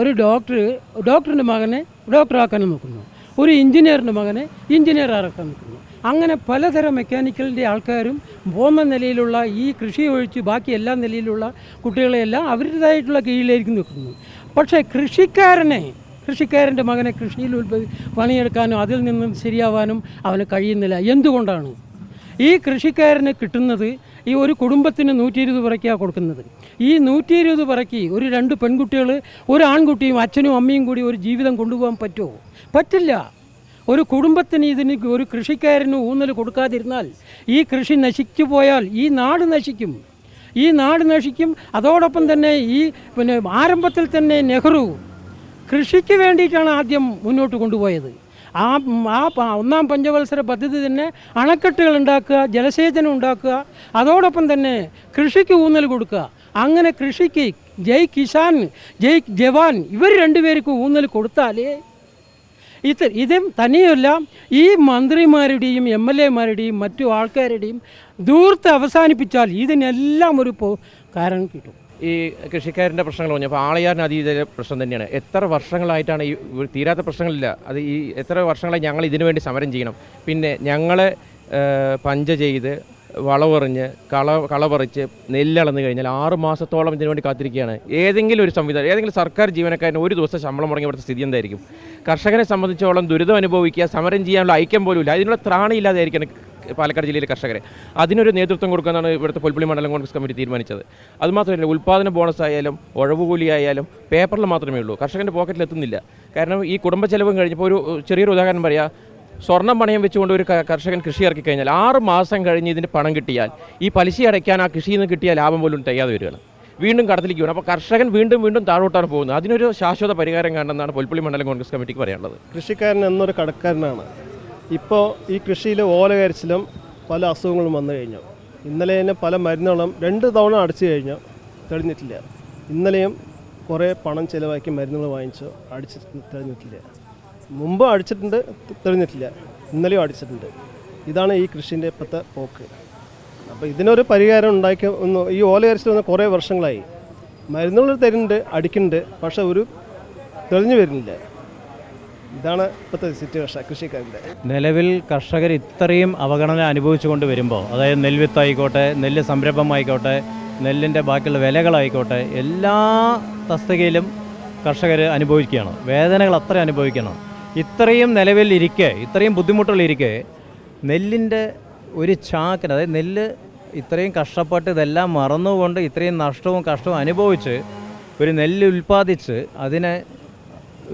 ഒരു ഡോക്ടറിൻ്റെ മകനെ ഡോക്ടറാക്കാൻ നോക്കുന്നു, ഒരു എഞ്ചിനീയറിൻ്റെ മകനെ എഞ്ചിനീയറാക്കാൻ നോക്കുന്നു. അങ്ങനെ പലതരം മെക്കാനിക്കലിൻ്റെ ആൾക്കാരും പോകുന്ന നിലയിലുള്ള ഈ കൃഷി ഒഴിച്ച് ബാക്കി എല്ലാ നിലയിലുള്ള കുട്ടികളെയെല്ലാം അവരുടേതായിട്ടുള്ള കീഴിലേക്ക് നിൽക്കുന്നു. പക്ഷേ കൃഷിക്കാരൻ്റെ മകനെ കൃഷിയിൽ പണിയെടുക്കാനും അതിൽ നിന്നും ശരിയാവാനും അവന് കഴിയുന്നില്ല. എന്തുകൊണ്ടാണ്? ഈ കൃഷിക്കാരന് കിട്ടുന്നത് ഈ ഒരു കുടുംബത്തിന് 120 പറയ്ക്കാണ് കൊടുക്കുന്നത്. ഈ 120 പറയ്ക്ക് ഒരു 2 പെൺകുട്ടികൾ ഒരു ആൺകുട്ടിയും അച്ഛനും അമ്മയും കൂടി ഒരു ജീവിതം കൊണ്ടുപോകാൻ പറ്റുമോ? പറ്റില്ല. ഒരു കുടുംബത്തിന് ഇതിന് ഒരു കൃഷിക്കാരന് ഊന്നൽ കൊടുക്കാതിരുന്നാൽ ഈ കൃഷി നശിച്ചു പോയാൽ ഈ നാട് നശിക്കും. അതോടൊപ്പം തന്നെ ആരംഭത്തിൽ തന്നെ നെഹ്റു കൃഷിക്ക് വേണ്ടിയിട്ടാണ് ആദ്യം മുന്നോട്ട് കൊണ്ടുപോയത്. ആ ഒന്നാം പഞ്ചവത്സര പദ്ധതി തന്നെ അണക്കെട്ടുകൾ ഉണ്ടാക്കുക, ജലസേചനം ഉണ്ടാക്കുക, അതോടൊപ്പം തന്നെ കൃഷിക്ക് ഊന്നൽ കൊടുക്കുക. അങ്ങനെ കൃഷിക്ക് ജയ് കിസാൻ ജയ് ജവാൻ ഇവർ 2 പേർക്ക് ഊന്നൽ കൊടുത്താലേ ഇതും തന്നെയല്ല, ഈ മന്ത്രിമാരുടെയും MLA-മാരുടെയും മറ്റു ആൾക്കാരുടെയും ദൂരത്ത് അവസാനിപ്പിച്ചാൽ ഇതിനെല്ലാം ഒരു കാരണം കിട്ടും. ഈ കൃഷിക്കാരൻ്റെ പ്രശ്നങ്ങൾ പറഞ്ഞപ്പോൾ ആളിയാറിന് അതീത പ്രശ്നം തന്നെയാണ്. എത്ര വർഷങ്ങളായിട്ടാണ് ഈ തീരാത്ത പ്രശ്നങ്ങളില്ല. അത് ഈ എത്ര വർഷങ്ങളായി ഞങ്ങൾ ഇതിനു വേണ്ടി സമരം ചെയ്യണം. പിന്നെ ഞങ്ങൾ പഞ്ച ചെയ്ത് വളവെറിഞ്ഞ് കളപറിച്ച് നെല്ലളന്ന് കഴിഞ്ഞാൽ 6 മാസത്തോളം ഇതിനു വേണ്ടി കാത്തിരിക്കുകയാണ്. ഏതെങ്കിലും സർക്കാർ ജീവനക്കാരന് ഒരു ദിവസം ശമ്പളം മുടങ്ങിയ ഇവിടുത്തെ സ്ഥിതി എന്തായിരിക്കും? കർഷകനെ സംബന്ധിച്ചോളം ദുരിതം അനുഭവിക്കുക, സമരം ചെയ്യാനുള്ള ഐക്യം പോലും ഇല്ല. അതിനുള്ള ത്രാണിയില്ലാതെയായിരിക്കണം പാലക്കാട് ജില്ലയിലെ കർഷകരെ. അതിനൊരു നേതൃത്വം കൊടുക്കാനാണ് ഇവിടുത്തെ പുൽപ്പള്ളി മണ്ഡലം കോൺഗ്രസ് കമ്മിറ്റി തീരുമാനിച്ചത്. അതുമാത്രമല്ല, ഉൽപ്പാദന ബോണസ് ആയാലും ഉഴവുകൂലി ആയാലും പേപ്പറിൽ മാത്രമേ ഉള്ളൂ, കർഷകൻ്റെ പോക്കറ്റിൽ എത്തുന്നില്ല. കാരണം ഈ കുടുംബ ചെലവും കഴിഞ്ഞപ്പോൾ ഒരു ചെറിയൊരു ഉദാഹരണം പറയാം. സ്വർണ്ണം പണയം വെച്ചുകൊണ്ട് ഒരു കർഷകൻ കൃഷി ഇറക്കി കഴിഞ്ഞാൽ 6 മാസം കഴിഞ്ഞ് ഇതിൻ്റെ പണം കിട്ടിയാൽ ഈ പലിശ അടയ്ക്കാൻ ആ കൃഷിയിൽ നിന്ന് കിട്ടിയ ലാഭം പോലും തികയാതെ വരികയാണ്. വീണ്ടും കടത്തിലേക്ക് വരും. അപ്പോൾ കർഷകൻ വീണ്ടും താഴോട്ടാണ് പോകുന്നത്. അതിനൊരു ശാശ്വത പരിഹാരം കാണണമെന്നാണ് പുൽപ്പള്ളി മണ്ഡലം കോൺഗ്രസ് കമ്മിറ്റിക്ക് പറയാനുള്ളത്. കൃഷിക്കാരൻ എന്നൊരു കടക്കാരനാണ്. ഇപ്പോൾ ഈ കൃഷിയിൽ ഓലകരിച്ചിലും പല അസുഖങ്ങളും വന്നു കഴിഞ്ഞു. ഇന്നലെ തന്നെ പല മരുന്നുകളും 2 തവണ അടിച്ചു കഴിഞ്ഞു, തെളിഞ്ഞിട്ടില്ല. ഇന്നലെയും കുറേ പണം ചിലവാക്കി മരുന്നുകൾ വാങ്ങിച്ചു, തെളിഞ്ഞിട്ടില്ല. മുമ്പ് അടിച്ചിട്ടുണ്ട്, തെളിഞ്ഞിട്ടില്ല. ഇന്നലെയും അടിച്ചിട്ടുണ്ട്. ഇതാണ് ഈ കൃഷിൻ്റെ ഇപ്പോഴത്തെ പോക്ക്. അപ്പോൾ ഇതിനൊരു പരിഹാരം ഉണ്ടാക്കി ഈ ഓലകരിച്ചിൽ വന്ന കുറേ വർഷങ്ങളായി. മരുന്നുകൾ തരുന്നുണ്ട്, അടിക്കുന്നുണ്ട്, പക്ഷെ ഒരു തെളിഞ്ഞു വരുന്നില്ല. ഇതാണ് ഇപ്പോഴത്തെ സിറ്റുവേഷൻ കൃഷിക്കാരുടെ. നിലവിൽ കർഷകർ ഇത്രയും അവഗണന അനുഭവിച്ചുകൊണ്ട് വരുമ്പോൾ, അതായത് നെൽവിത്തായിക്കോട്ടെ, നെല്ല് സംരംഭമായിക്കോട്ടെ, നെല്ലിൻ്റെ ബാക്കിയുള്ള വിലകളായിക്കോട്ടെ, എല്ലാ തസ്തികയിലും കർഷകർ അനുഭവിക്കുകയാണ്. വേദനകൾ അത്ര അനുഭവിക്കണം. ഇത്രയും നിലവിലിരിക്കെ, ഇത്രയും ബുദ്ധിമുട്ടുകളിരിക്കെ നെല്ലിൻ്റെ ഒരു ചാക്കിന്, അതായത് നെല്ല് ഇത്രയും കഷ്ടപ്പെട്ട് ഇതെല്ലാം മറന്നുകൊണ്ട് ഇത്രയും നഷ്ടവും കഷ്ടവും അനുഭവിച്ച് ഒരു നെല്ല് ഉൽപ്പാദിച്ച് അതിനെ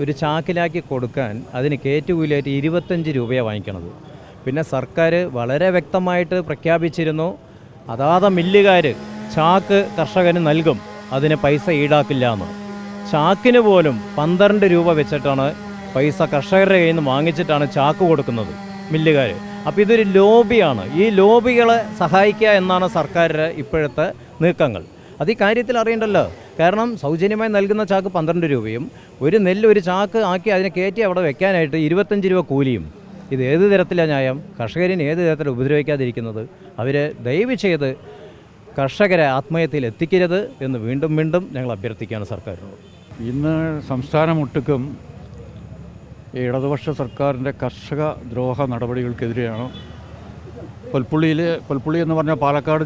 ഒരു ചാക്കിലാക്കി കൊടുക്കാൻ അതിന് കയറ്റുകൂലിയായിട്ട് 25 രൂപയാണ് വാങ്ങിക്കണത്. പിന്നെ സർക്കാർ വളരെ വ്യക്തമായിട്ട് പ്രഖ്യാപിച്ചിരുന്നു, അതാത് മില്ലുകാർ ചാക്ക് കർഷകന് നൽകും, അതിന് പൈസ ഈടാക്കില്ല എന്ന്. ചാക്കിന് പോലും 12 രൂപ വെച്ചിട്ടാണ് പൈസ കർഷകരുടെ കയ്യിൽ നിന്ന് വാങ്ങിച്ചിട്ടാണ് ചാക്ക് കൊടുക്കുന്നത് മില്ലുകാർ. അപ്പോൾ ഇതൊരു ലോബിയാണ്. ഈ ലോബികളെ സഹായിക്കുക എന്നാണ് സർക്കാരിൻ്റെ ഇപ്പോഴത്തെ നീക്കങ്ങൾ. അത് ഈ കാര്യത്തിൽ അറിയണ്ടല്ലോ. കാരണം സൗജന്യമായി നൽകുന്ന ചാക്ക് 12 രൂപയും ഒരു നെല്ല് ഒരു ചാക്ക് ആക്കി അതിനെ കയറ്റി അവിടെ വെക്കാനായിട്ട് 25 രൂപ കൂലിയും. ഇത് ഏത് തരത്തിലാണ് ന്യായം? കർഷകരിനെ ഏത് തരത്തിൽ ഉപദ്രവിക്കാതിരിക്കുന്നത്? അവർ ദയവ് ചെയ്ത് കർഷകരെ ആത്മഹത്യയിൽ എത്തിക്കരുത് എന്ന് വീണ്ടും ഞങ്ങൾ അഭ്യർത്ഥിക്കുകയാണ് സർക്കാരിനോട്. ഇന്ന് സംസ്ഥാനമൊട്ടുക്കും ഇടതുപക്ഷ സർക്കാരിൻ്റെ കർഷക ദ്രോഹ നടപടികൾക്കെതിരെയാണ്. പുൽപ്പള്ളി എന്ന് പറഞ്ഞാൽ പാലക്കാട്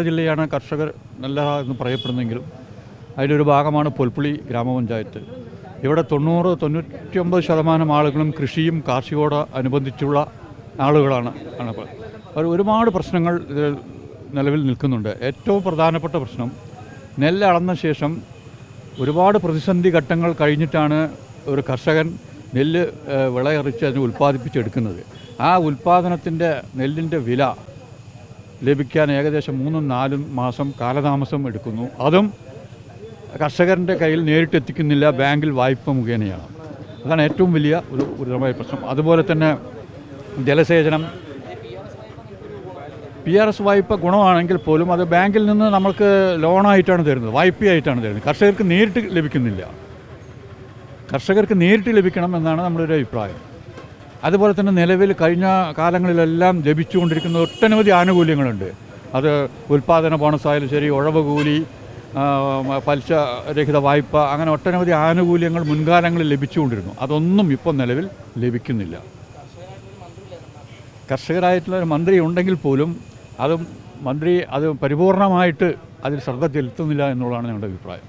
ജില്ലയാണ് കർഷകർ നല്ല എന്ന് പറയപ്പെടുന്നെങ്കിലും അതിലൊരു ഭാഗമാണ് പുൽപ്പള്ളി ഗ്രാമപഞ്ചായത്ത്. ഇവിടെ 99% ആളുകളും കൃഷിയും കാർഷികോട് അനുബന്ധിച്ചുള്ള ആളുകളാണ്. ഒരുപാട് പ്രശ്നങ്ങൾ ഇതിൽ നിലവിൽ നിൽക്കുന്നുണ്ട്. ഏറ്റവും പ്രധാനപ്പെട്ട പ്രശ്നം, നെല്ല് അളന്ന ശേഷം ഒരുപാട് പ്രതിസന്ധി ഘട്ടങ്ങൾ കഴിഞ്ഞിട്ടാണ് ഒരു കർഷകൻ നെല്ല് വിളയറിച്ച് അതിനെ ഉൽപ്പാദിപ്പിച്ചെടുക്കുന്നത്. ആ ഉൽപ്പാദനത്തിൻ്റെ നെല്ലിൻ്റെ വില ലഭിക്കാൻ ഏകദേശം 3-4 മാസം കാലതാമസം എടുക്കുന്നു. അതും കർഷകരുടെ കയ്യിൽ നേരിട്ടെത്തിക്കുന്നില്ല, ബാങ്കിൽ വായ്പ മുഖേനയാണ്. അതാണ് ഏറ്റവും വലിയ ഒരു ഗുരുതരമായ പ്രശ്നം. അതുപോലെ തന്നെ ജലസേചനം, PRS വായ്പ ഗുണമാണെങ്കിൽ പോലും അത് ബാങ്കിൽ നിന്ന് നമുക്ക് ലോണായിട്ടാണ് തരുന്നത്, വായ്പയായിട്ടാണ് തരുന്നത്. കർഷകർക്ക് നേരിട്ട് ലഭിക്കുന്നില്ല. കർഷകർക്ക് നേരിട്ട് ലഭിക്കണം എന്നാണ് നമ്മുടെ ഒരു അഭിപ്രായം. അതുപോലെ തന്നെ നിലവിൽ കഴിഞ്ഞ കാലങ്ങളിലെല്ലാം ലഭിച്ചുകൊണ്ടിരിക്കുന്ന ഒട്ടനവധി ആനുകൂല്യങ്ങളുണ്ട്. അത് ഉൽപ്പാദന ബോണസായാലും ശരി, ഉഴവ് കൂലി, പലിശ രഹിത വായ്പ, അങ്ങനെ ഒട്ടനവധി ആനുകൂല്യങ്ങൾ മുൻകാലങ്ങളിൽ ലഭിച്ചുകൊണ്ടിരുന്നു. അതൊന്നും ഇപ്പോൾ നിലവിൽ ലഭിക്കുന്നില്ല. കർഷകരായിട്ടുള്ള ഒരു മന്ത്രി ഉണ്ടെങ്കിൽ പോലും മന്ത്രി അത് പരിപൂർണമായിട്ട് അതിൽ ശ്രദ്ധ ചെലുത്തുന്നില്ല എന്നുള്ളതാണ് ഞങ്ങളുടെ അഭിപ്രായം.